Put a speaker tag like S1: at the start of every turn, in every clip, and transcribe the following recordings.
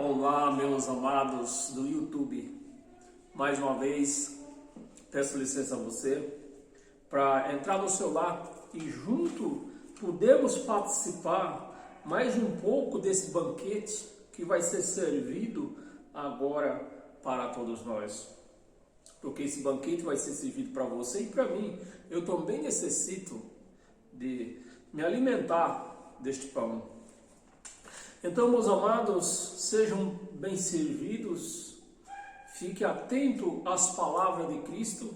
S1: Olá, meus amados do YouTube. Mais uma vez, peço licença a você para entrar no seu lar e junto podemos participar mais um pouco desse banquete que vai ser servido agora para todos nós. Porque esse banquete vai ser servido para você e para mim. Eu também necessito de me alimentar deste pão. Então, meus amados, sejam bem servidos, fique atento às palavras de Cristo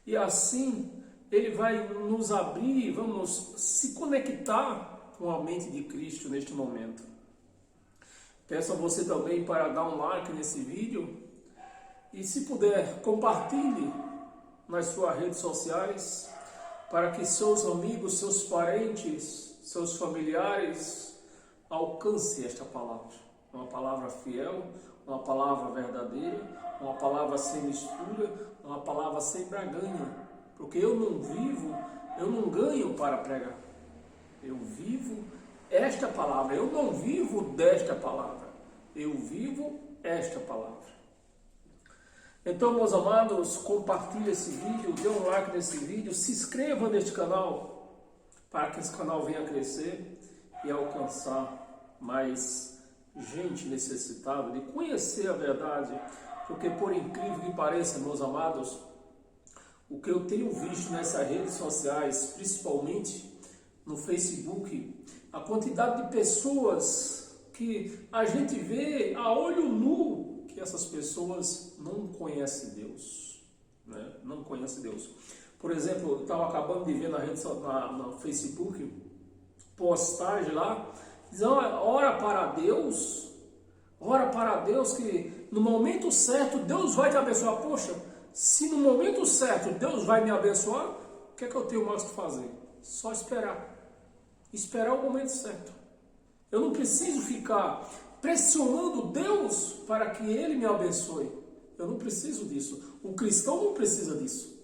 S1: e assim Ele vai nos abrir, vamos se conectar com a mente de Cristo neste momento. Peço a você também para dar um like nesse vídeo e, se puder, compartilhe nas suas redes sociais para que seus amigos, seus parentes, seus familiares alcance esta palavra, uma palavra fiel, uma palavra verdadeira, uma palavra sem mistura, uma palavra sem barganha, porque eu não ganho para pregar, eu vivo esta palavra, eu não vivo desta palavra, eu vivo esta palavra. Então, meus amados, compartilhe esse vídeo, dê um like nesse vídeo, se inscreva neste canal, para que esse canal venha crescer e alcançar mais gente necessitada de conhecer a verdade, porque por incrível que pareça, meus amados, o que eu tenho visto nessas redes sociais, principalmente no Facebook, a quantidade de pessoas que a gente vê a olho nu que essas pessoas não conhecem Deus, né? Não conhecem Deus. Por exemplo, eu estava acabando de ver no Facebook postagem lá, dizendo, ora para Deus que no momento certo Deus vai te abençoar. Poxa, se no momento certo Deus vai me abençoar, o que é que eu tenho mais que fazer? Só esperar o momento certo. Eu não preciso ficar pressionando Deus para que Ele me abençoe. Eu não preciso disso. O cristão não precisa disso.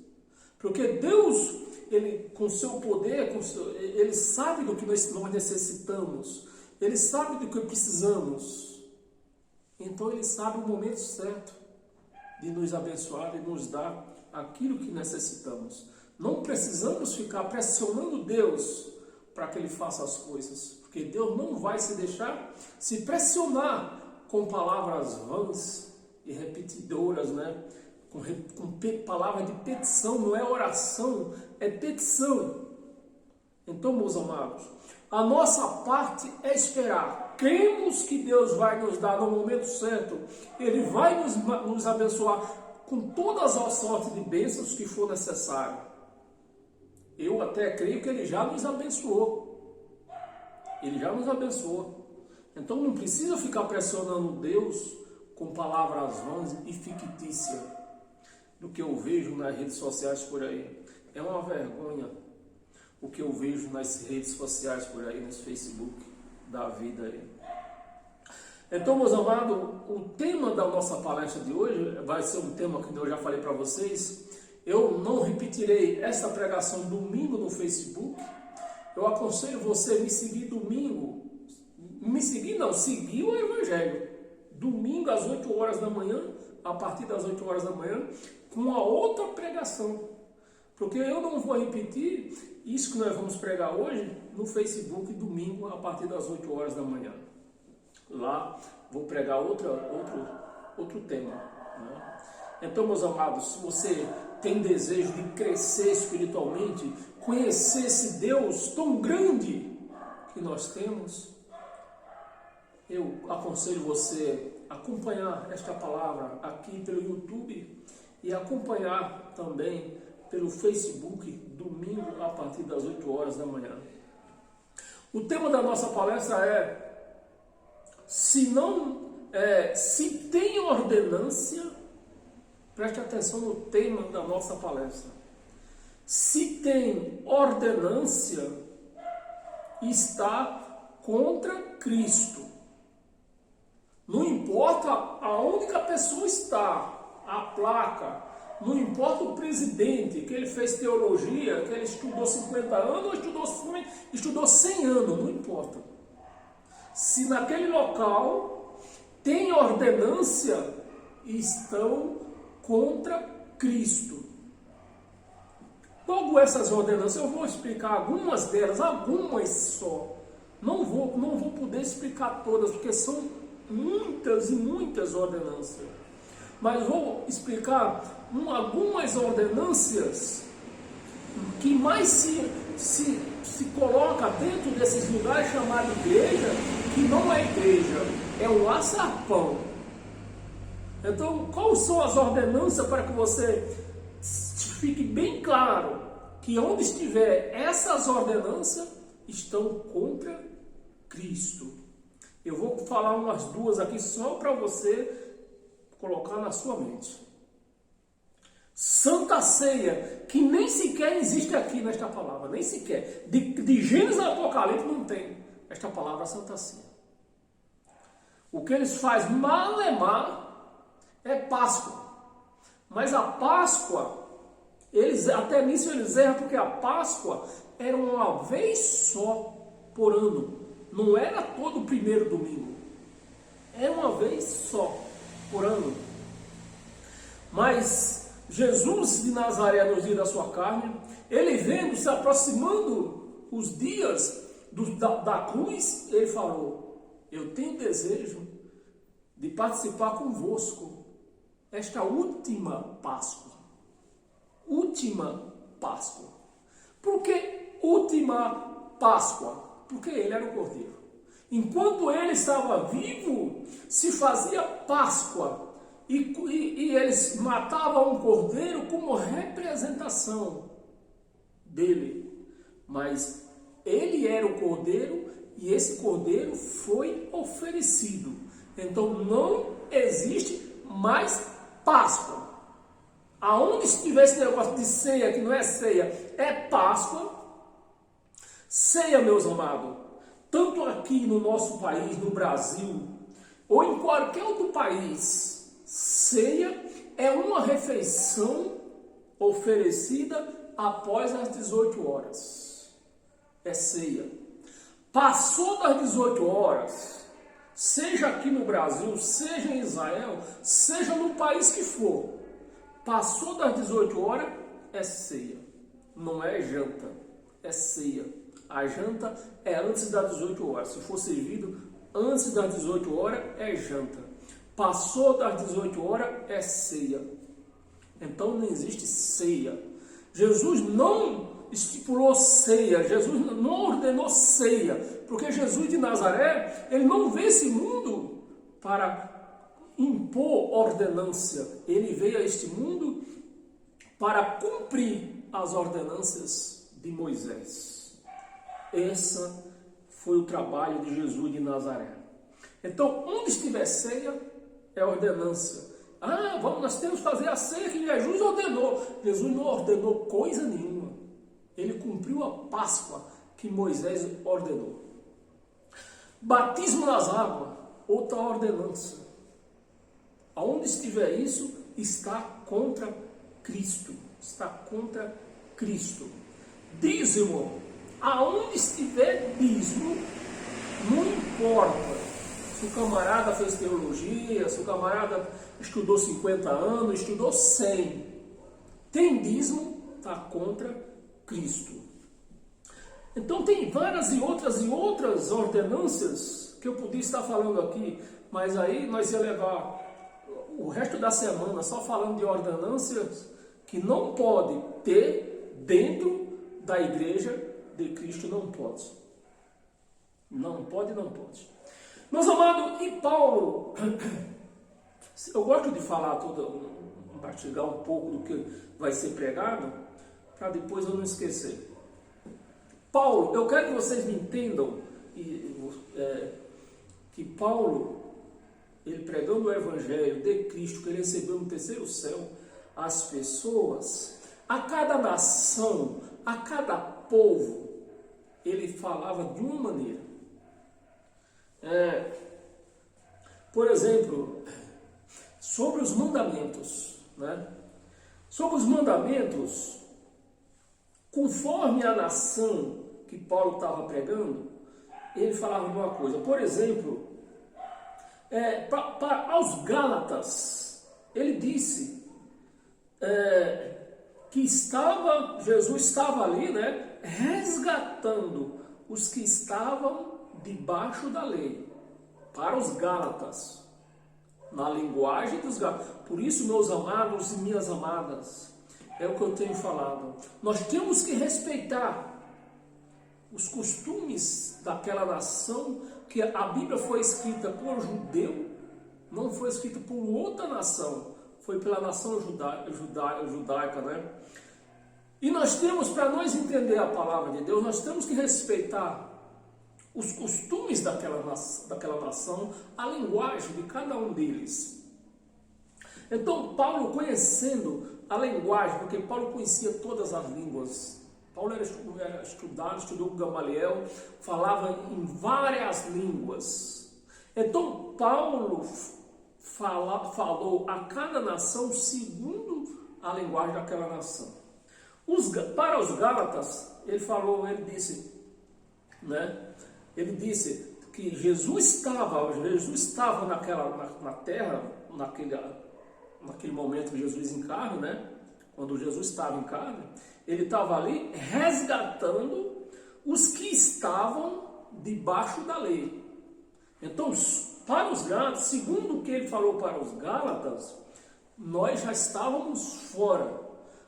S1: Porque Deus, Ele com seu poder, Ele sabe do que nós necessitamos. Ele sabe do que precisamos. Então Ele sabe o momento certo de nos abençoar e nos dar aquilo que necessitamos. Não precisamos ficar pressionando Deus para que Ele faça as coisas. Porque Deus não vai se deixar se pressionar com palavras vãs e repetidoras, né? Com palavras de petição, não é oração, é petição. Então, meus amados, a nossa parte é esperar. Cremos que Deus vai nos dar no momento certo. Ele vai nos abençoar com todas as sortes de bênçãos que for necessário. Eu até creio que Ele já nos abençoou. Ele já nos abençoou. Então não precisa ficar pressionando Deus com palavras vãs e fictícias do que eu vejo nas redes sociais por aí. É uma vergonha o que eu vejo nas redes sociais por aí, nos Facebook da vida aí. Então, meus amados, o tema da nossa palestra de hoje vai ser um tema que eu já falei para vocês. Eu não repetirei essa pregação domingo no Facebook. Eu aconselho você a me seguir domingo. Seguir o Evangelho. Domingo às 8 horas da manhã, a partir das 8 horas da manhã, com a outra pregação. Porque eu não vou repetir isso que nós vamos pregar hoje no Facebook, domingo, a partir das 8 horas da manhã. Lá vou pregar outro tema, né? Então, meus amados, se você tem desejo de crescer espiritualmente, conhecer esse Deus tão grande que nós temos, eu aconselho você a acompanhar esta palavra aqui pelo YouTube e acompanhar também pelo Facebook, domingo, a partir das 8 horas da manhã. O tema da nossa palestra é: se tem ordenância, preste atenção no tema da nossa palestra. Se tem ordenância, está contra Cristo. Não importa aonde que a pessoa está, a placa, não importa o presidente, que ele fez teologia, que ele estudou 50 anos ou estudou 100 anos, não importa. Se naquele local tem ordenância, estão contra Cristo. Logo, essas ordenâncias, eu vou explicar algumas delas, algumas só. Não vou poder explicar todas, porque são muitas e muitas ordenâncias. Mas vou explicar algumas ordenâncias que mais se coloca dentro desses lugares chamados igreja, que não é igreja, é um açapão. Então, quais são as ordenâncias para que você fique bem claro que onde estiver essas ordenâncias estão contra Cristo? Eu vou falar umas duas aqui só para você colocar na sua mente. Santa Ceia, que nem sequer existe aqui nesta palavra, nem sequer. De Gênesis a Apocalipse não tem esta palavra Santa Ceia. O que eles fazem malemar é Páscoa. Mas a Páscoa, até nisso eles erram, porque a Páscoa era uma vez só por ano. Não era todo o primeiro domingo. Era uma vez só por ano. Mas Jesus de Nazaré, nos dias da sua carne, ele vendo, se aproximando os dias da cruz, ele falou: eu tenho desejo de participar convosco esta última Páscoa. Última Páscoa. Por que última Páscoa? Porque ele era o Cordeiro. Enquanto ele estava vivo, se fazia Páscoa. E eles matavam um cordeiro como representação dele. Mas ele era o cordeiro e esse cordeiro foi oferecido. Então não existe mais Páscoa. Aonde estiver esse negócio de ceia, que não é ceia, é Páscoa. Ceia, meus amados, tanto aqui no nosso país, no Brasil, ou em qualquer outro país, ceia é uma refeição oferecida após as 18 horas. É ceia. Passou das 18 horas, seja aqui no Brasil, seja em Israel, seja no país que for, passou das 18 horas, é ceia. Não é janta, é ceia. A janta é antes das 18 horas. Se for servido antes das 18 horas, é janta. Passou das 18 horas, é ceia. Então não existe ceia. Jesus não estipulou ceia. Jesus não ordenou ceia. Porque Jesus de Nazaré, ele não veio esse mundo para impor ordenância. Ele veio a este mundo para cumprir as ordenâncias de Moisés. Esse foi o trabalho de Jesus de Nazaré. Então, onde estiver ceia, é ordenância. Nós temos que fazer a ceia que Jesus ordenou. Jesus não ordenou coisa nenhuma. Ele cumpriu a Páscoa que Moisés ordenou. Batismo nas águas, outra ordenança. Aonde estiver isso, está contra Cristo. Está contra Cristo. Dízimo. Aonde estiver dízimo, não importa se o camarada fez teologia, se o camarada estudou 50 anos, estudou 100. Tem dízimo, está contra Cristo. Então tem várias e outras ordenâncias que eu podia estar falando aqui, mas aí nós ia levar o resto da semana só falando de ordenâncias que não pode ter dentro da igreja de Cristo. Não pode. Não pode. Meus amados, e Paulo, eu gosto de falar compartilhar um pouco do que vai ser pregado, para depois eu não esquecer. Paulo, eu quero que vocês me entendam que Paulo, ele pregando o evangelho de Cristo, que ele recebeu no terceiro céu, as pessoas, a cada nação, a cada povo, ele falava de uma maneira. Por exemplo, sobre os mandamentos, né? Sobre os mandamentos, conforme a nação que Paulo estava pregando, ele falava de uma coisa. Por exemplo, aos Gálatas, ele disse que Jesus estava ali, né, resgatando os que estavam debaixo da lei, para os Gálatas, na linguagem dos Gálatas. Por isso, meus amados e minhas amadas, é o que eu tenho falado. Nós temos que respeitar os costumes daquela nação, que a Bíblia foi escrita por judeu, não foi escrita por outra nação, foi pela nação judaica, né? E nós temos, para nós entender a palavra de Deus, nós temos que respeitar os costumes daquela nação, a linguagem de cada um deles. Então, Paulo, conhecendo a linguagem, porque Paulo conhecia todas as línguas, Paulo era estudado, estudou com Gamaliel, falava em várias línguas. Então, Paulo falou a cada nação segundo a linguagem daquela nação. Para os Gálatas, ele disse, né? Ele disse que Jesus estava na terra, naquele momento que Jesus encarna, né? Quando Jesus estava em carne, ele estava ali resgatando os que estavam debaixo da lei. Então, para os Gálatas, segundo o que ele falou para os Gálatas, nós já estávamos fora,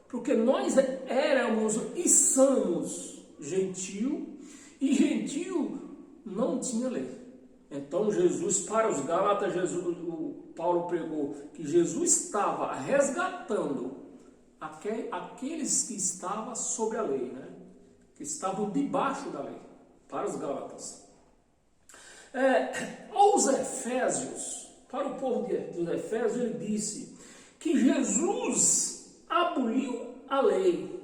S1: porque nós éramos e somos gentio, e gentio não tinha lei. Então, Jesus, para os Gálatas, Paulo pregou que Jesus estava resgatando aqueles que estavam sobre a lei, né? Que estavam debaixo da lei, para os Gálatas. Aos Efésios, para o povo dos Efésios, ele disse que Jesus aboliu a lei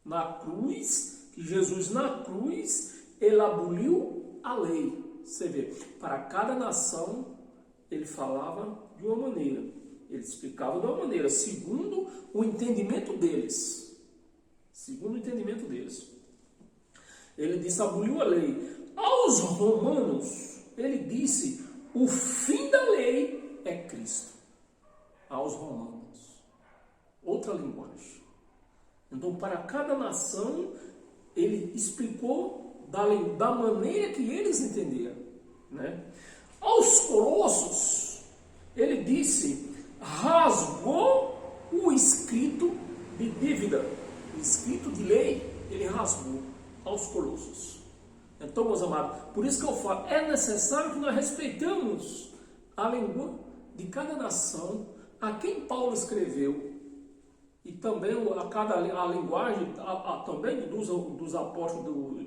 S1: na cruz, que Jesus na cruz, ele aboliu a lei. Você vê, para cada nação, ele falava de uma maneira. Ele explicava de uma maneira, segundo o entendimento deles. Segundo o entendimento deles. Ele disse, aboliu a lei. Aos romanos, ele disse, o fim da lei é Cristo. Aos romanos. Outra linguagem. Então, para cada nação, ele explicou da maneira que eles entenderam, né? Aos colossos, ele disse, rasgou o escrito de dívida, o escrito de lei, ele rasgou aos colossos. Então, meus amados, por isso que eu falo, é necessário que nós respeitamos a língua de cada nação, a quem Paulo escreveu, e também a linguagem também dos apóstolos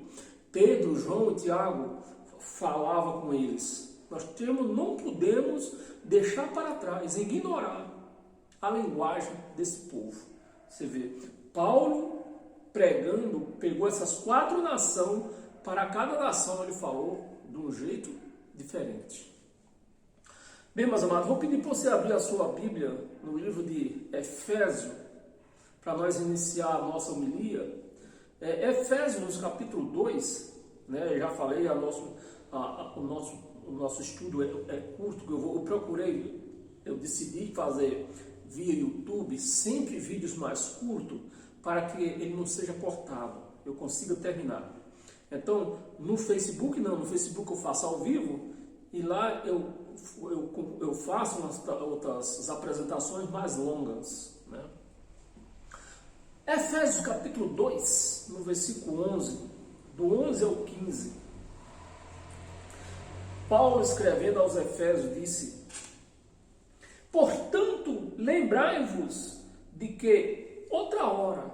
S1: Pedro, João e Tiago falava com eles. Nós não podemos deixar para trás, ignorar a linguagem desse povo. Você vê, Paulo pregando, pegou essas 4 nações, para cada nação ele falou de um jeito diferente. Bem, meus amados, vou pedir para você abrir a sua Bíblia no livro de Efésios, para nós iniciar a nossa homilia. Efésios, capítulo 2, né, eu já falei, o nosso estudo é curto, eu decidi fazer via YouTube sempre vídeos mais curtos, para que ele não seja cortado, eu consiga terminar. Então, no Facebook no Facebook eu faço ao vivo, e lá eu faço outras apresentações mais longas, né? Efésios capítulo 2, no versículo 11, do 11 ao 15, Paulo escrevendo aos Efésios disse, portanto, lembrai-vos de que outra hora,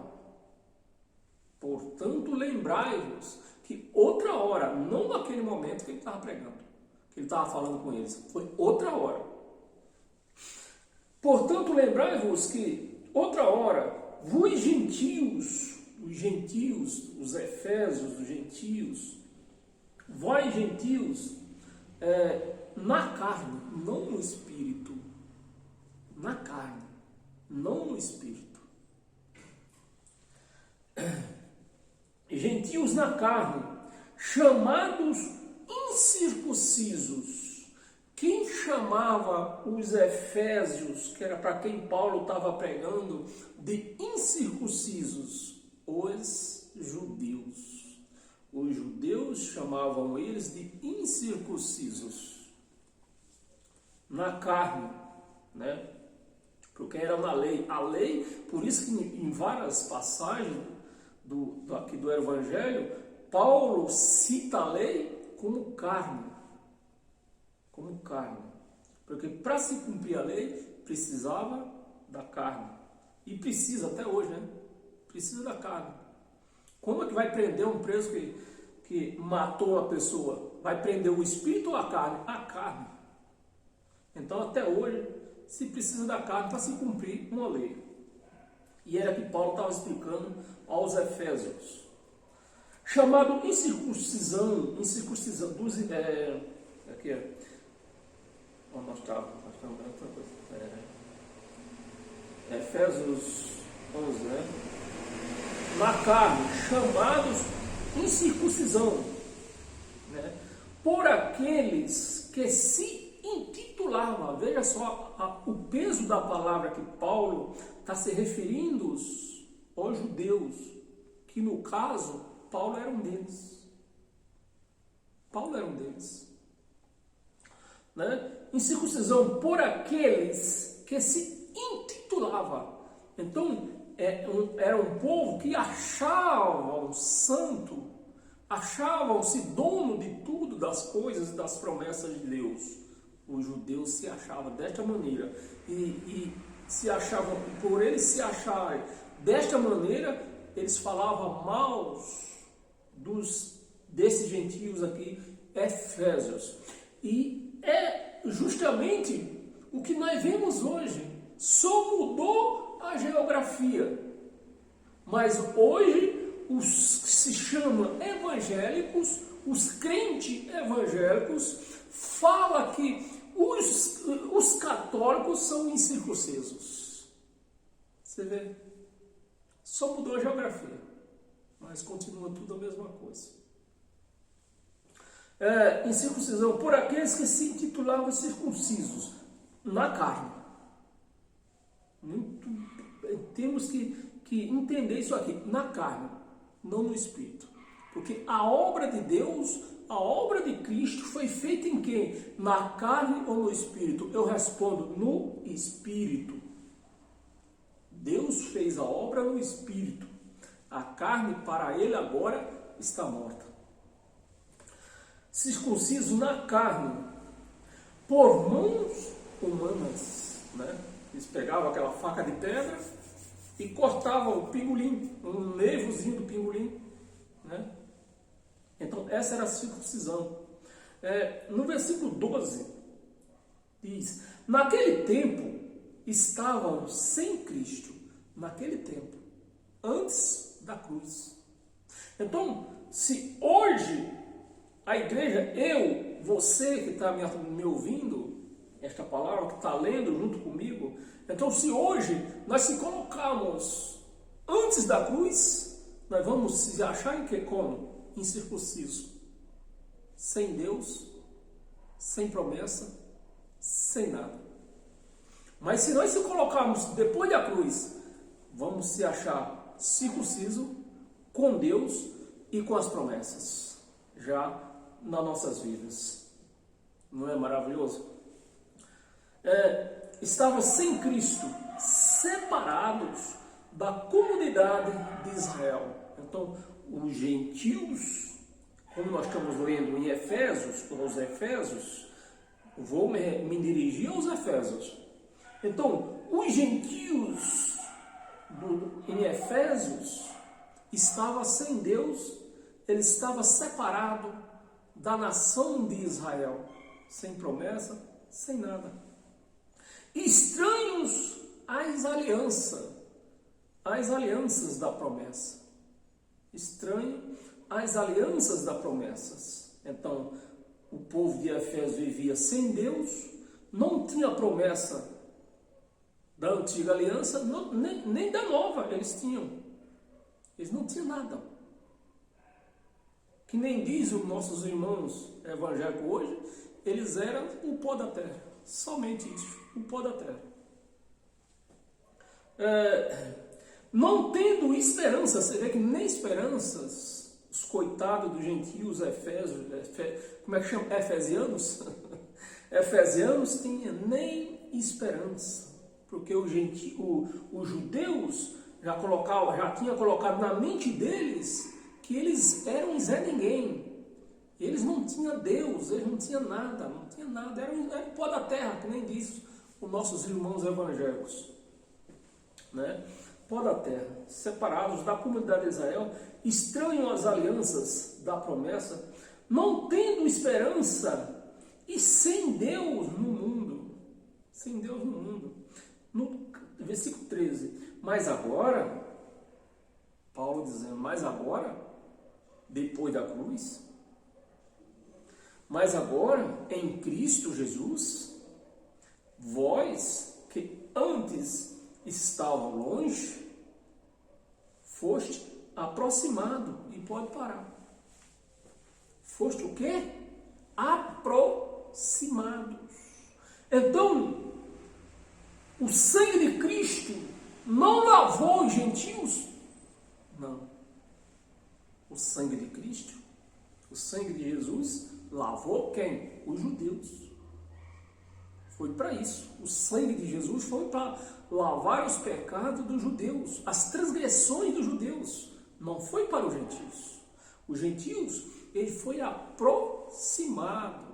S1: não naquele momento que ele estava pregando, que ele estava falando com eles, foi outra hora. Portanto, lembrai-vos que outra hora, vós gentios, os Efésios, os gentios, vós gentios, na carne, não no espírito, na carne, não no espírito. Gentios na carne, chamados incircuncisos. Quem chamava os efésios, que era para quem Paulo estava pregando, de incircuncisos? Os judeus. Os judeus chamavam eles de incircuncisos. Na carne, né? Porque era na lei. A lei, por isso que em várias passagens aqui do Evangelho, Paulo cita a lei como carne. Como carne. Porque para se cumprir a lei, precisava da carne. E precisa até hoje, né? Precisa da carne. Como é que vai prender um preso que matou uma pessoa? Vai prender o espírito ou a carne? A carne. Então até hoje se precisa da carne para se cumprir uma lei. E era que Paulo estava explicando aos Efésios. Chamado incircuncisão dos... aqui é... nós estamos Efésios 11, né? Na carne, chamados incircuncisão, né? Por aqueles que se intitulavam. Veja só o peso da palavra que Paulo está se referindo aos judeus, que no caso, Paulo era um deles. Paulo era um deles. Né? Incircuncisão por aqueles que se intitulavam. Então, era um povo que achavam santo, achavam-se dono de tudo, das coisas, das promessas de Deus. Os judeus se achavam desta maneira. E se achavam, por eles se acharem desta maneira, eles falavam mal desses gentios aqui, Efésios. E é justamente o que nós vemos hoje. Só mudou a geografia. Mas hoje os que se chamam evangélicos, os crentes evangélicos, falam que os católicos são incircuncisos. Você vê? Só mudou a geografia, mas continua tudo a mesma coisa. Incircuncisão por aqueles que se intitulavam circuncisos na carne. Temos que entender isso aqui, na carne, não no espírito. Porque a obra de Deus, a obra de Cristo foi feita em quem? Na carne ou no espírito? Eu respondo, no espírito. Deus fez a obra no espírito. A carne para ele agora está morta. Circunciso na carne, por mãos humanas, né? Eles pegavam aquela faca de pedra e cortavam o pingolim, um nervozinho do pingolim, né? Então essa era a circuncisão. No versículo 12 diz: naquele tempo estavam sem Cristo, naquele tempo, antes da cruz. Então, se hoje a igreja, você que está me ouvindo, esta palavra que está lendo junto comigo, então se hoje nós se colocarmos antes da cruz, nós vamos se achar em que? Como? Incircunciso, sem Deus, sem promessa, sem nada. Mas se nós se colocarmos depois da cruz, vamos se achar circunciso, com Deus e com as promessas, já nas nossas vidas. Não é maravilhoso? Estavam sem Cristo, separados da comunidade de Israel. Então, os gentios, como nós estamos lendo em Efésios, ou os Efésios, vou me dirigir aos Efésios. Então, os gentios em Efésios estavam sem Deus, ele estava separado da nação de Israel, sem promessa, sem nada. Estranhos às alianças da promessa. Estranho às alianças das promessas. Então, o povo de Efésios vivia sem Deus, não tinha promessa da antiga aliança, nem da nova eles tinham. Eles não tinham nada. Que nem diz os nossos irmãos evangélicos hoje, eles eram o pó da terra. Somente isso, o pó da terra. Não tendo esperança, você vê que nem esperanças, os coitados dos gentios, como é que chama? Efesianos? Efesianos tinham nem esperança, porque os judeus já tinham colocado na mente deles que eles eram Zé Ninguém. Eles não tinham Deus, eles não tinham nada, era o pó da terra, que nem diz os nossos irmãos evangélicos, né? Pó da terra, separados da comunidade de Israel, estranham as alianças da promessa, não tendo esperança e sem Deus no mundo. Sem Deus no mundo. No versículo 13. Mas agora, Paulo dizendo, mas agora, depois da cruz, mas agora, em Cristo Jesus, vós que antes estavam longe, foste aproximado, e pode parar. Foste o quê? Aproximados. Então, o sangue de Cristo não lavou os gentios? Não. O sangue de Cristo, o sangue de Jesus, lavou quem? Os judeus. Foi para isso. O sangue de Jesus foi para lavar os pecados dos judeus, as transgressões dos judeus. Não foi para os gentios. Os gentios, ele foi aproximado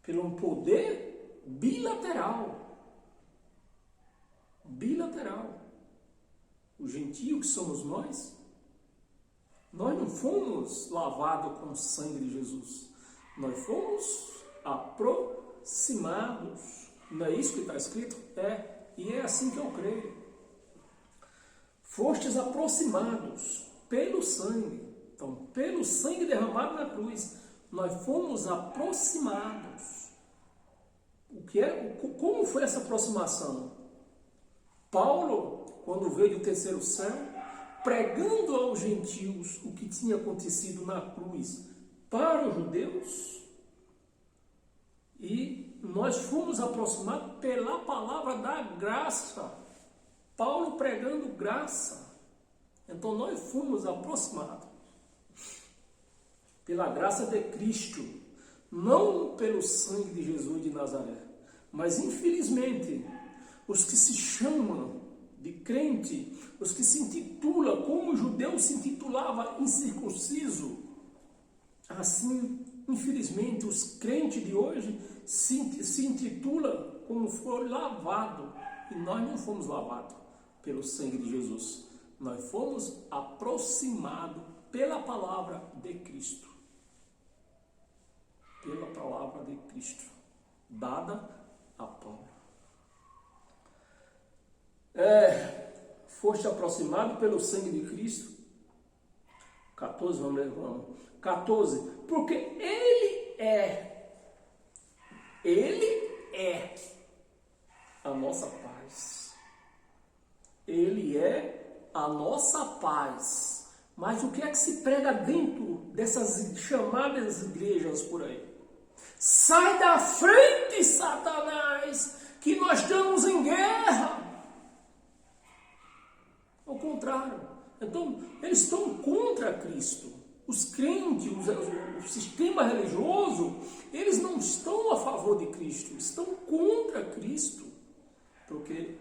S1: pelo um poder bilateral. Bilateral. O gentio que somos nós não fomos lavados com o sangue de Jesus. Nós fomos aproximados. Não é isso que está escrito? E é assim que eu creio. Fostes aproximados pelo sangue. Então, pelo sangue derramado na cruz, nós fomos aproximados. Como foi essa aproximação? Paulo, quando veio do terceiro céu, pregando aos gentios o que tinha acontecido na cruz para os judeus, e nós fomos aproximados pela palavra da graça. Paulo pregando graça. Então nós fomos aproximados pela graça de Cristo, não pelo sangue de Jesus de Nazaré. Mas infelizmente, os que se chamam de crente, os que se intitulam como o judeu se intitulava incircunciso, assim, infelizmente, os crentes de hoje se intitulam como foi lavado, e nós não fomos lavados pelo sangue de Jesus, nós fomos aproximados pela palavra de Cristo, pela palavra de Cristo, dada a Paulo. Foste aproximado pelo sangue de Cristo. 14, vamos ler, vamos. 14, porque Ele é a nossa paz. Ele é a nossa paz. Mas o que é que se prega dentro dessas chamadas igrejas por aí? Sai da frente, Satanás, que nós estamos em guerra. Ao contrário. Então, eles estão contra Cristo. Os crentes, o sistema religioso, eles não estão a favor de Cristo, estão contra Cristo. Porque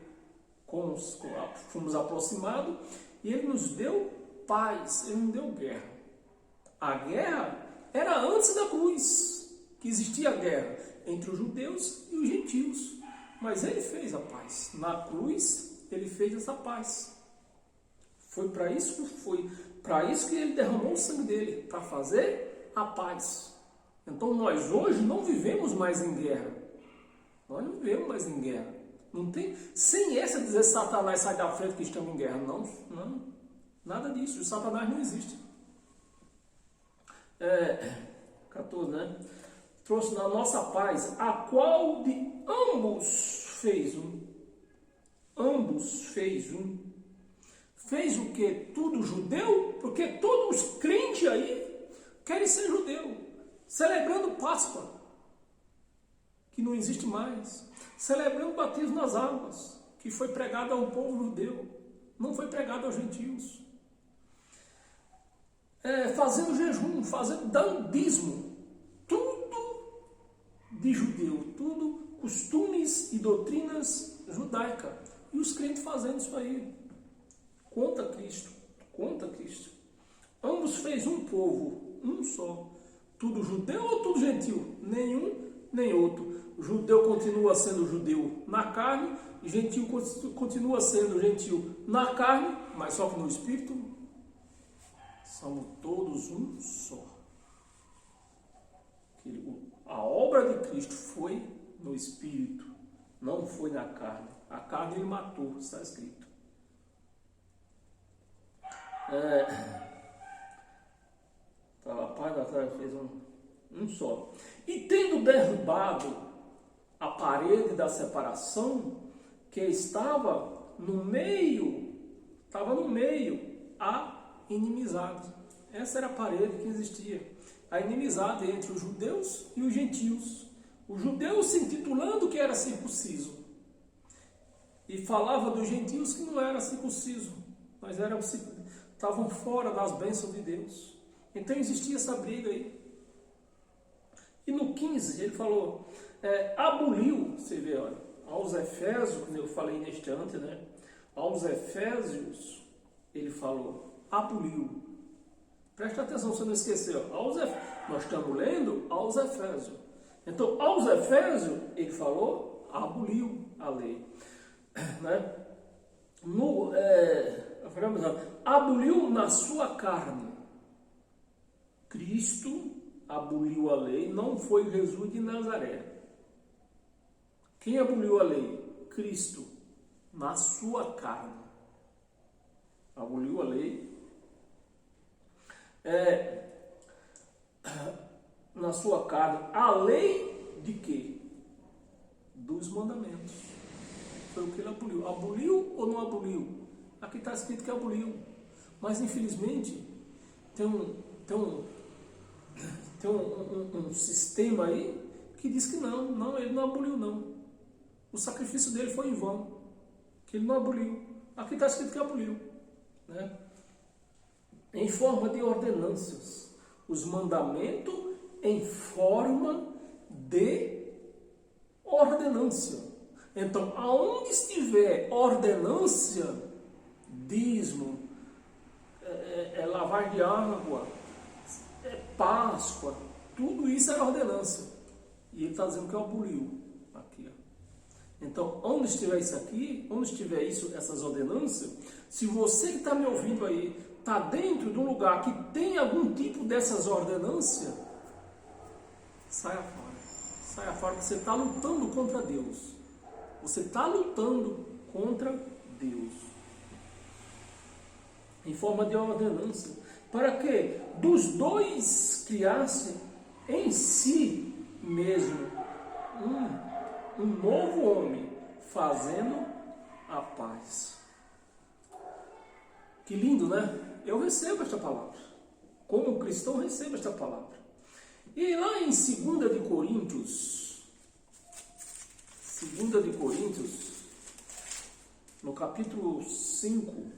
S1: fomos aproximados e Ele nos deu paz, Ele nos deu guerra. A guerra era antes da cruz, que existia a guerra entre os judeus e os gentios. Mas Ele fez a paz. Na cruz, Ele fez essa paz. Foi para isso que Ele derramou o sangue dele, para fazer a paz. Então nós hoje não vivemos mais em guerra. Nós não vivemos mais em guerra. Não tem, sem essa dizer Satanás sai da frente que estamos em guerra. Não, nada disso. O Satanás não existe. 14, né? Trouxe na nossa paz, a qual de ambos fez um. fez o quê? Tudo judeu? Porque todos os crentes aí querem ser judeu, celebrando Páscoa, que não existe mais, celebrando o batismo nas águas, que foi pregado ao povo judeu, não foi pregado aos gentios. Fazendo jejum, dando dízimo, tudo de judeu, tudo costumes e doutrinas judaicas. E os crentes fazendo isso aí, contra Cristo. Ambos fez um povo, um só. Tudo judeu ou tudo gentil? Nenhum, nem outro. O judeu continua sendo judeu na carne, e gentil continua sendo gentil na carne, mas só que no espírito, somos todos um só. A obra de Cristo foi no espírito, não foi na carne. A carne ele matou, está escrito. A paz da terra fez um só. E tendo derrubado a parede da separação, que estava no meio a inimizade. Essa era a parede que existia. A inimizade entre os judeus e os gentios. Os judeus se intitulando que era circunciso. E falava dos gentios que não era circunciso, mas estavam fora das bênçãos de Deus. Então existia essa briga aí. E no 15 ele falou, aboliu, você vê, olha, aos Efésios, como eu falei neste antes, né? Aos Efésios, ele falou, aboliu. Presta atenção, você não esqueceu. Nós estamos lendo aos Efésios. Então, aos Efésios, ele falou, aboliu a lei. Né? Aboliu na sua carne. Cristo aboliu a lei, não foi Jesus de Nazaré. Quem aboliu a lei? Cristo, na sua carne. Aboliu a lei. Na sua carne. A lei de quê? Dos mandamentos. Foi o que ele aboliu. Aboliu ou não aboliu? Aqui está escrito que aboliu. Mas infelizmente tem um sistema aí que diz que não, ele não aboliu não. O sacrifício dele foi em vão. Que ele não aboliu. Aqui está escrito que aboliu. Né? Em forma de ordenâncias. Os mandamentos em forma de ordenância. Então, aonde estiver ordenância, dízimo, lavar de água, Páscoa, tudo isso era ordenância. E ele está dizendo que aboliu aqui. Então, onde estiver isso aqui, onde estiver essas ordenâncias, se você que está me ouvindo aí, está dentro de um lugar que tem algum tipo dessas ordenâncias, saia fora. Saia fora, porque você está lutando contra Deus. Você está lutando contra Deus. Em forma de ordenança. Para que dos dois criasse em si mesmo um novo homem, fazendo a paz. Que lindo, né? Eu recebo esta palavra. Como cristão, recebo esta palavra. E lá em 2 de Coríntios, no capítulo 5,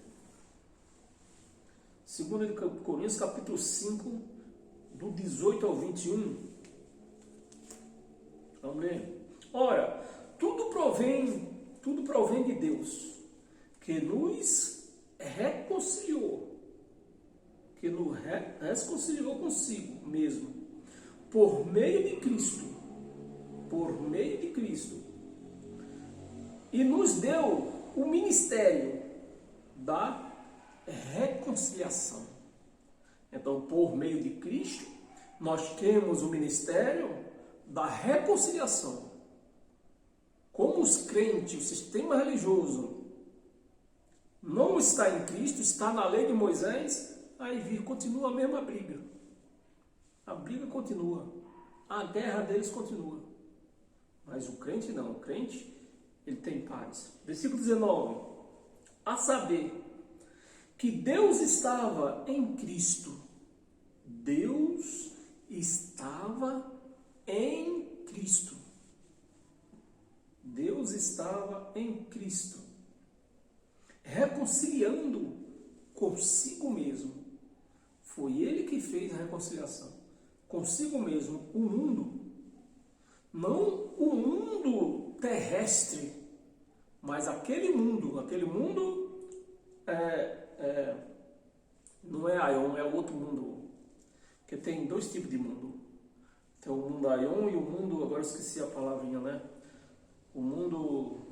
S1: 2 de Coríntios, capítulo 5, do 18 ao 21. Vamos ler. Ora, tudo provém de Deus, que nos reconciliou consigo mesmo, por meio de Cristo, e nos deu o ministério da reconciliação. Então, por meio de Cristo, nós temos o ministério da reconciliação. Como os crentes, o sistema religioso não está em Cristo, está na lei de Moisés, aí continua a mesma briga. A briga continua. A guerra deles continua. Mas o crente não. O crente, ele tem paz. Versículo 19. A saber, que Deus estava em Cristo. Deus estava em Cristo. Deus estava em Cristo, reconciliando consigo mesmo. Foi Ele que fez a reconciliação consigo mesmo, o mundo. Não o mundo terrestre, mas aquele mundo não é Aion, é outro mundo. Porque tem dois tipos de mundo. Tem o mundo Aion e o mundo, agora esqueci a palavrinha, né? O mundo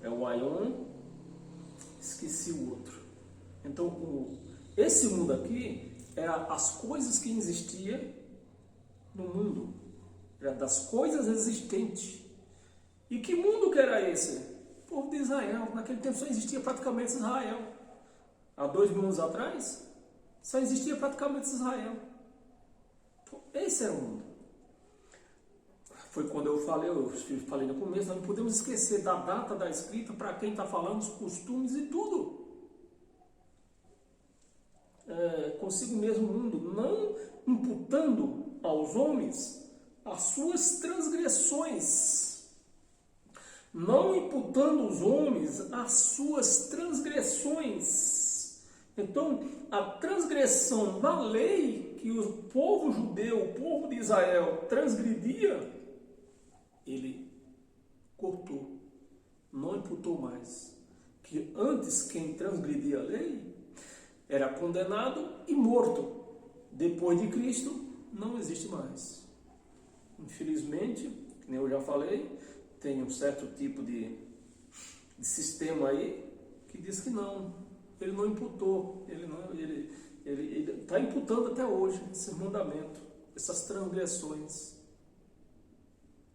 S1: é o Aion, esqueci o outro. Então, esse mundo aqui é as coisas que existiam no mundo, era das coisas existentes. E que mundo que era esse? O povo de Israel. Naquele tempo só existia praticamente Israel. Há 2000 anos atrás, só existia praticamente Israel. Então, esse era o mundo. Foi quando eu falei no começo, nós não podemos esquecer da data da escrita para quem está falando, os costumes e tudo. Consigo mesmo o mundo, não imputando aos homens as suas transgressões. Não imputando aos homens as suas transgressões. Então, a transgressão da lei que o povo judeu, o povo de Israel transgredia, ele cortou, não imputou mais. Que antes quem transgredia a lei era condenado e morto. Depois de Cristo, não existe mais. Infelizmente, como eu já falei, tem um certo tipo de sistema aí que diz que não, ele não imputou, ele está imputando até hoje esse mandamento, essas transgressões.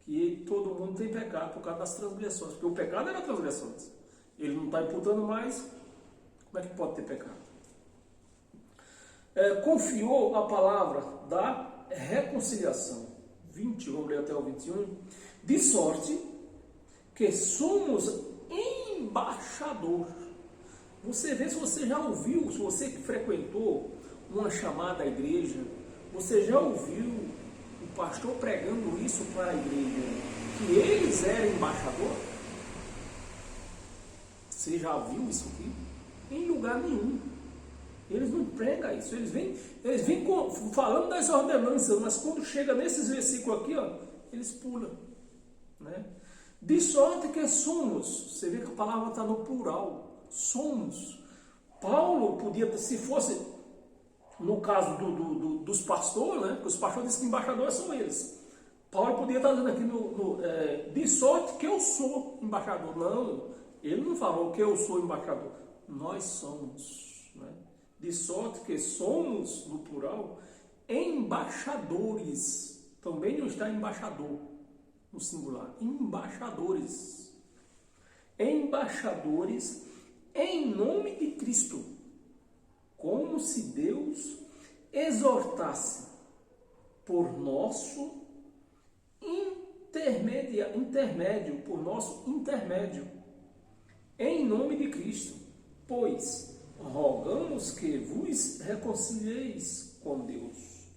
S1: Que todo mundo tem pecado por causa das transgressões, porque o pecado era transgressões. Ele não está imputando mais, como é que pode ter pecado? Confiou a palavra da reconciliação. 20, vamos ler até o 21. De sorte que somos embaixador. Você vê, se você já ouviu, se você frequentou uma chamada à igreja, você já ouviu o pastor pregando isso para a igreja, que eles eram embaixador? Você já viu isso aqui? Em lugar nenhum. Eles não pregam isso, eles vêm falando das ordenanças, mas quando chega nesses versículos aqui, ó, eles pulam, né? De sorte que somos, você vê que a palavra está no plural, somos. Paulo podia, se fosse no caso dos pastores, né? Porque os pastores dizem que embaixadores são eles. Paulo podia estar dizendo aqui de sorte que eu sou embaixador. Não, ele não falou que eu sou embaixador, nós somos, né? De sorte que somos, no plural, embaixadores. Também não está embaixador, no singular. Embaixadores. Embaixadores em nome de Cristo. Como se Deus exortasse por nosso intermédio, por nosso intermédio, em nome de Cristo. Pois rogamos que vos reconcilieis com Deus.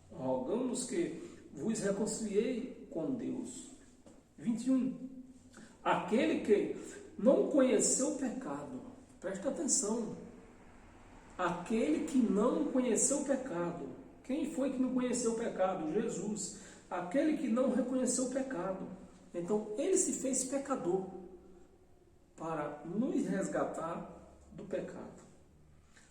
S1: Rogamos que vos reconciliei com Deus. 21. Aquele que não conheceu o pecado. Presta atenção. Aquele que não conheceu o pecado. Quem foi que não conheceu o pecado? Jesus. Aquele que não reconheceu o pecado. Então, ele se fez pecador para nos resgatar do pecado.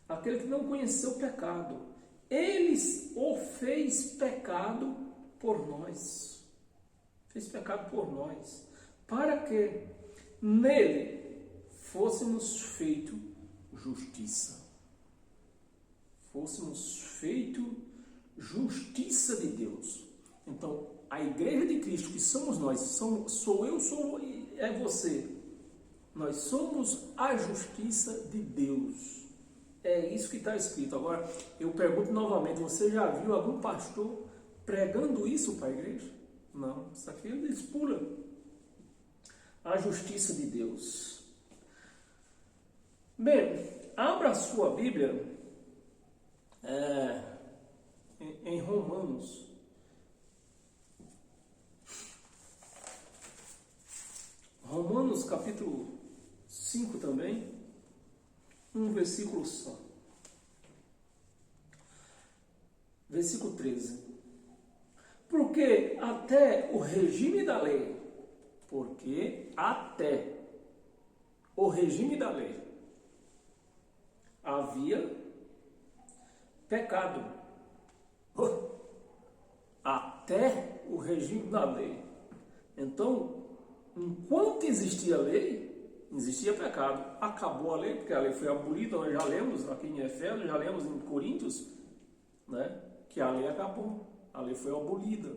S1: Aquele que não conheceu o pecado, ele o fez pecado por nós. Fez pecado por nós. Para que nele fôssemos feito justiça. Fôssemos feito justiça de Deus. Então, a igreja de Cristo, que somos nós, é você. Nós somos a justiça de Deus. É isso que está escrito. Agora, eu pergunto novamente, você já viu algum pastor pregando isso para a igreja? Não, isso aqui eles pulam. A justiça de Deus. Bem, abra a sua Bíblia em Romanos. Romanos capítulo 5 também, um versículo só. Versículo 13. Porque até o regime da lei, havia pecado. Até o regime da lei. Então, enquanto existia a lei, existia pecado. Acabou a lei, porque a lei foi abolida. Nós já lemos aqui em Efésios, já lemos em Coríntios, né, que a lei acabou. A lei foi abolida.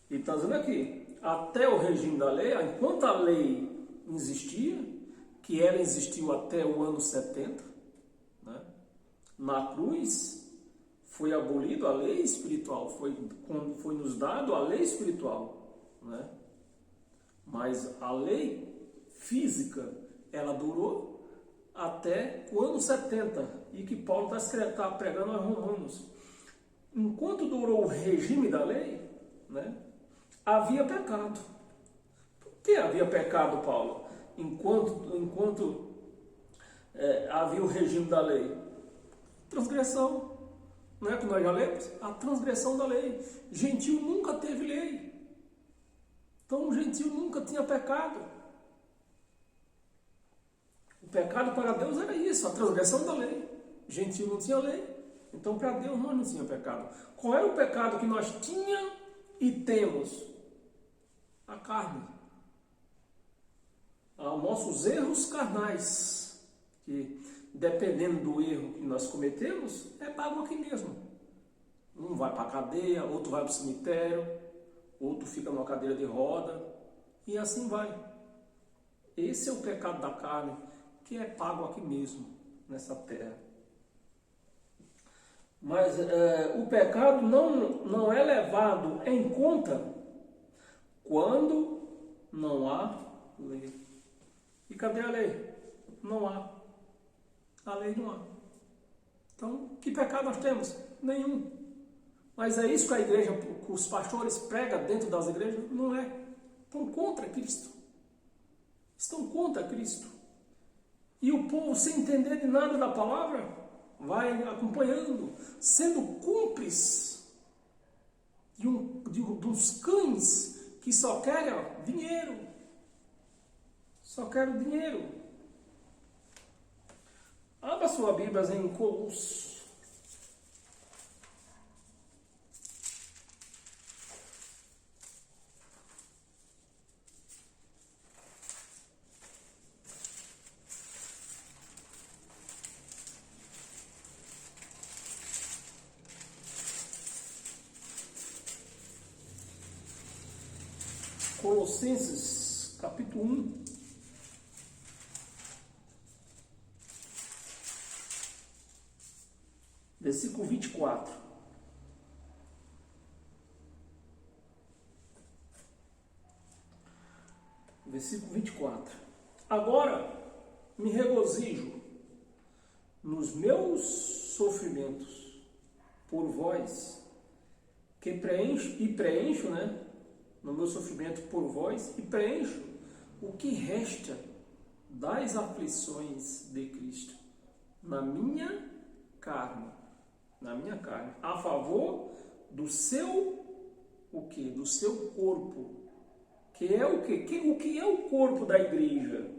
S1: E está dizendo aqui, até o regime da lei, enquanto a lei existia, que ela existiu até o ano 70, né, na cruz foi abolida a lei espiritual, foi nos dado a lei espiritual, né? Mas a lei física, ela durou até o ano 70, e que Paulo está pregando aos Romanos. Enquanto durou o regime da lei, né, havia pecado. Por que havia pecado, Paulo? Enquanto havia o regime da lei. Transgressão. Não é que nós já lemos? A transgressão da lei. Gentil nunca teve lei. Então o gentil nunca tinha pecado. O pecado para Deus era isso, a transgressão da lei. Gentil não tinha lei. Então, para Deus, nós não tínhamos pecado. Qual era o pecado que nós tínhamos e temos? A carne. Os nossos erros carnais, que dependendo do erro que nós cometemos, é pago aqui mesmo. Um vai para a cadeia, outro vai para o cemitério, outro fica numa cadeira de roda, e assim vai. Esse é o pecado da carne, que é pago aqui mesmo, nessa terra. Mas o pecado não é levado em conta quando não há lei. E cadê a lei? Não há. A lei não há. Então, que pecado nós temos? Nenhum. Mas é isso que a igreja, que os pastores pregam dentro das igrejas? Não é. Estão contra Cristo. Estão contra Cristo. E o povo, sem entender de nada da palavra, vai acompanhando, sendo cúmplice dos cães que só querem dinheiro. Só querem dinheiro. Abra sua Bíblia em Colossos. Colossenses, capítulo 1. Versículo 24. Versículo 24. Agora me regozijo nos meus sofrimentos por vós, que preencho, né? No meu sofrimento por vós, e preencho o que resta das aflições de Cristo na minha carne, a favor do seu o quê? Do seu corpo, que é o quê? O que é o corpo da igreja?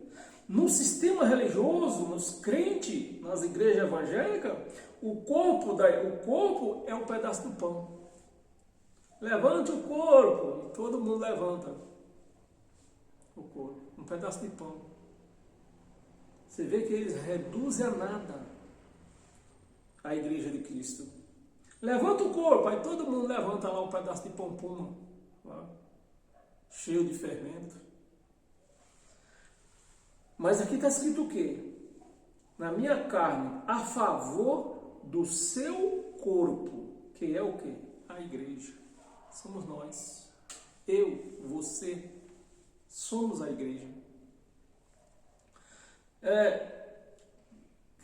S1: No sistema religioso, nos crentes, nas igrejas evangélicas, o corpo é um pedaço do pão. Levante o corpo, e todo mundo levanta o corpo, um pedaço de pão. Você vê que eles reduzem a nada a igreja de Cristo. Levanta o corpo, aí todo mundo levanta lá um pedaço de pão puma, lá, cheio de fermento. Mas aqui está escrito o quê? Na minha carne, a favor do seu corpo, que é o quê? A igreja. Somos nós. Eu, você, somos a igreja.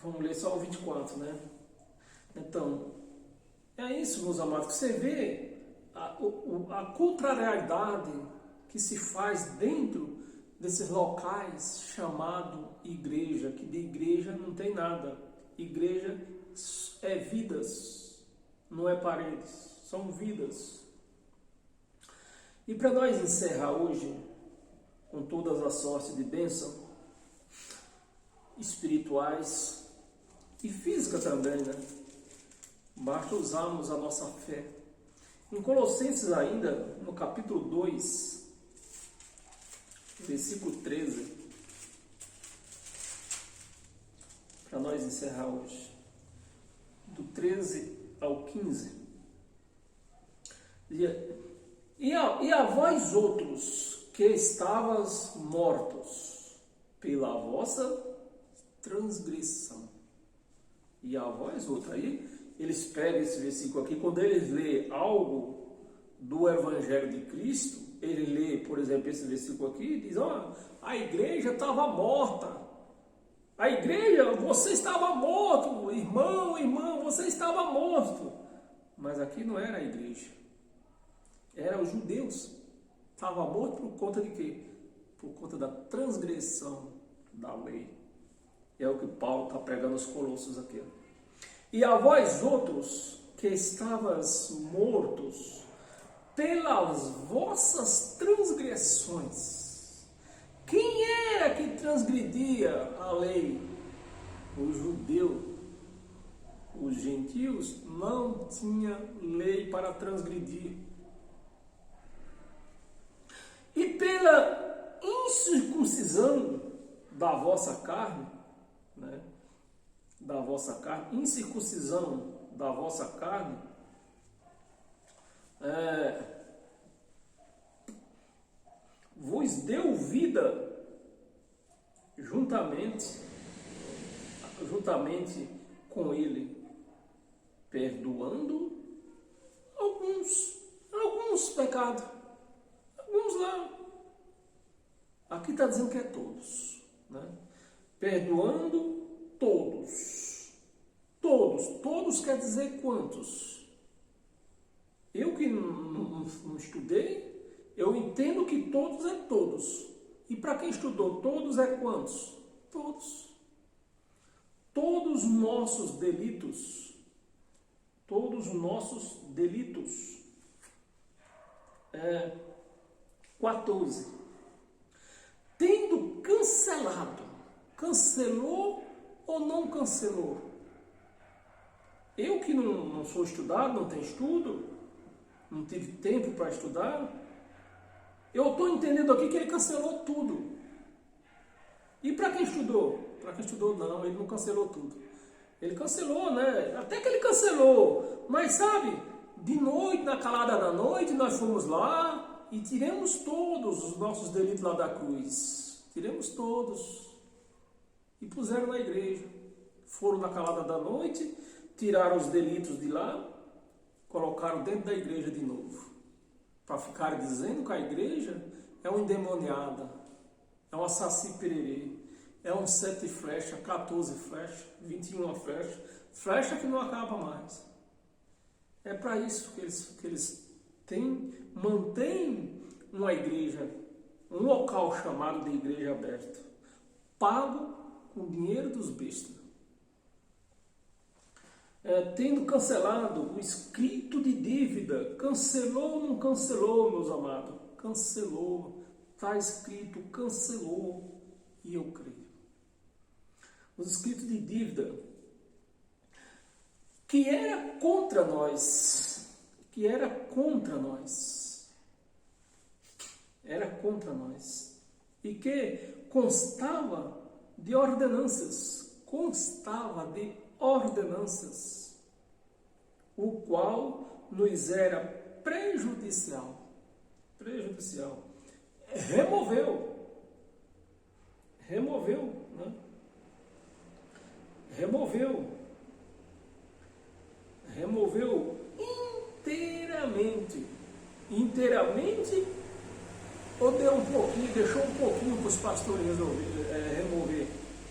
S1: Vamos ler só o 24, né? Então, é isso, meus amados, que você vê a contrariedade que se faz dentro desses locais chamado igreja, que de igreja não tem nada. Igreja é vidas, não é paredes, são vidas. E para nós encerrar hoje, com todas as sortes de bênção, espirituais e física também, né? Basta usarmos a nossa fé. Em Colossenses ainda, no capítulo 2, versículo 13, para nós encerrar hoje, do 13 ao 15, e a vós outros que estavas mortos pela vossa transgressão. E a vós outros, aí eles pegam esse versículo aqui, quando eles lê algo do Evangelho de Cristo, ele lê, por exemplo, esse versículo aqui e diz, a igreja estava morta. A igreja, você estava morto, irmão, você estava morto. Mas aqui não era a igreja. Era os judeus. Estava morto por conta de quê? Por conta da transgressão da lei. É o que Paulo está pregando aos Colossos aqui. E a vós outros que estavas mortos pelas vossas transgressões. Quem era que transgredia a lei? O judeu. Os gentios não tinham lei para transgredir. E pela incircuncisão da vossa carne, né? Da vossa carne, incircuncisão da vossa carne, vos deu vida juntamente com ele, perdoando alguns pecados, alguns lá. Aqui está dizendo que é todos, né? Perdoando todos quer dizer quantos? Eu que não estudei, eu entendo que todos é todos. E para quem estudou, todos é quantos? Todos. Todos os nossos delitos. 14. Tendo cancelado. Cancelou ou não cancelou? Eu que não sou estudado, não tenho estudo, não tive tempo para estudar, eu estou entendendo aqui que ele cancelou tudo. E para quem estudou? Para quem estudou, não, ele não cancelou tudo. Ele cancelou, né? Até que ele cancelou, mas sabe, de noite, na calada da noite, nós fomos lá e tiramos todos os nossos delitos lá da cruz. Tiramos todos. E puseram na igreja. Foram na calada da noite, tiraram os delitos de lá, colocaram dentro da igreja de novo. Para ficar dizendo que a igreja é uma endemoniada, é uma saci pererê, é um 7 flecha, 14 flecha, 21 flecha, flecha que não acaba mais. É para isso que eles mantêm uma igreja, um local chamado de igreja aberta, pago com o dinheiro dos bestas. Tendo cancelado o escrito de dívida, cancelou ou não cancelou, meus amados? Cancelou, está escrito, cancelou, e eu creio. Os escritos de dívida, que era contra nós, e que constava de ordenanças, o qual nos era prejudicial. Removeu, né? Removeu inteiramente, ou deu um pouquinho, deixou um pouquinho para os pastores remover.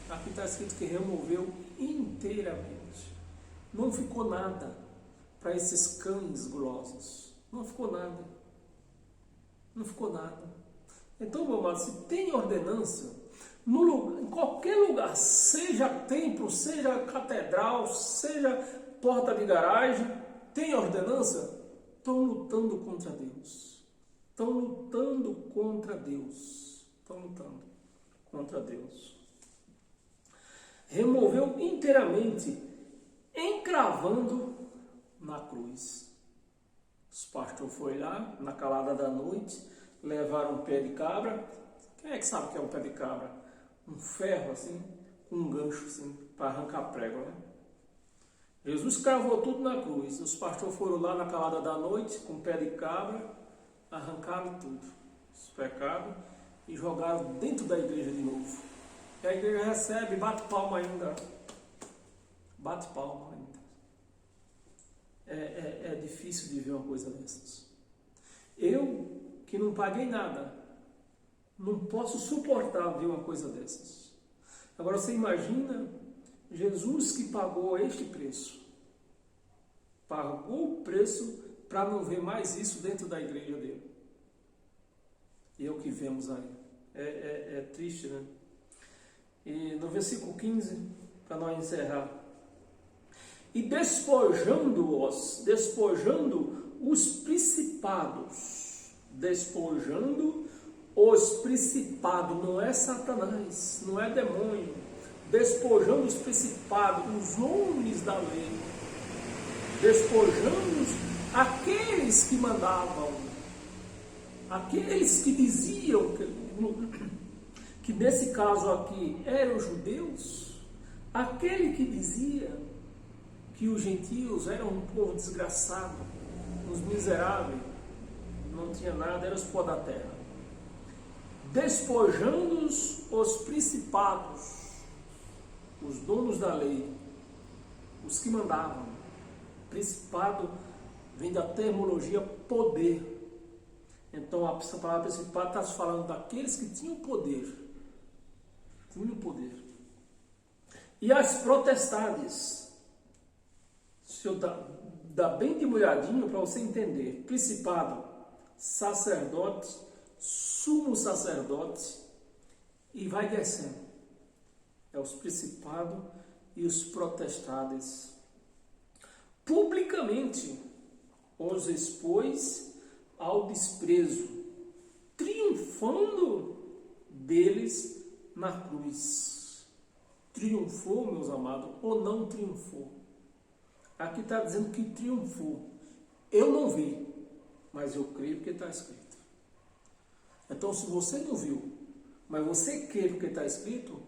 S1: Aqui está escrito que removeu inteiramente. Não ficou nada para esses cães gulosos. Não ficou nada. Não ficou nada. Então, meu amado, se tem ordenança, em qualquer lugar, seja templo, seja catedral, seja porta de garagem, tem ordenança, estão lutando contra Deus. Estão lutando contra Deus. Estão lutando contra Deus. Removeu inteiramente, encravando na cruz. Os pastores foram lá, na calada da noite, levaram um pé de cabra. Quem é que sabe o que é um pé de cabra? Um ferro assim, com um gancho assim, para arrancar prego, né? Jesus cravou tudo na cruz. Os pastores foram lá na calada da noite, com um pé de cabra, arrancaram tudo, os pecados, e jogaram dentro da igreja de novo. E a igreja recebe, bate palma ainda. Bate palma ainda. É difícil de ver uma coisa dessas. Eu, que não paguei nada, não posso suportar ver uma coisa dessas. Agora você imagina Jesus que pagou este preço. Pagou o preço para não ver mais isso dentro da igreja dele. E é o que vemos aí. É triste, né? E no versículo 15, para nós encerrar. E despojando os principados, despojando os principados, não é Satanás, não é demônio, despojando os principados, os homens da lei, despojando aqueles que mandavam, aqueles que diziam que nesse caso aqui eram os judeus, aquele que dizia que os gentios eram um povo desgraçado, os miseráveis, não tinha nada, eram os pó da terra. Despojando os principados, os donos da lei, os que mandavam. Principado vem da terminologia poder. Então a palavra principado está falando daqueles que tinham poder. Tinham poder. E as protestades. Se eu dar bem de molhadinho para você entender. Principado, sacerdote, sumo sacerdote, e vai descendo. É os principados e os protestades. Publicamente os expôs ao desprezo, triunfando deles na cruz. Triunfou, meus amados, ou não triunfou? Aqui está dizendo que triunfou. Eu não vi, mas eu creio porque está escrito. Então, se você não viu, mas você crê porque está escrito,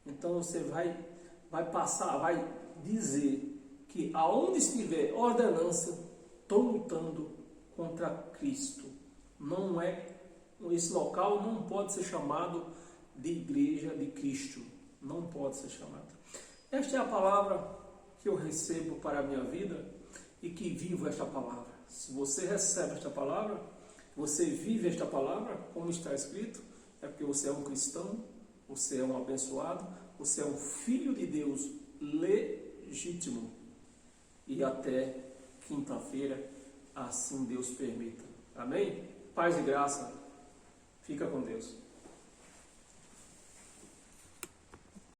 S1: então você vai passar, vai dizer que aonde estiver ordenança, estão lutando contra Cristo. Não é, esse local não pode ser chamado de igreja de Cristo. Não pode ser chamado. Esta é a palavra que eu recebo para a minha vida e que vivo esta palavra. Se você recebe esta palavra, você vive esta palavra, como está escrito, é porque você é um cristão, você é um abençoado, você é um filho de Deus legítimo. E até quinta-feira, assim Deus permita. Amém? Paz e graça. Fica com Deus.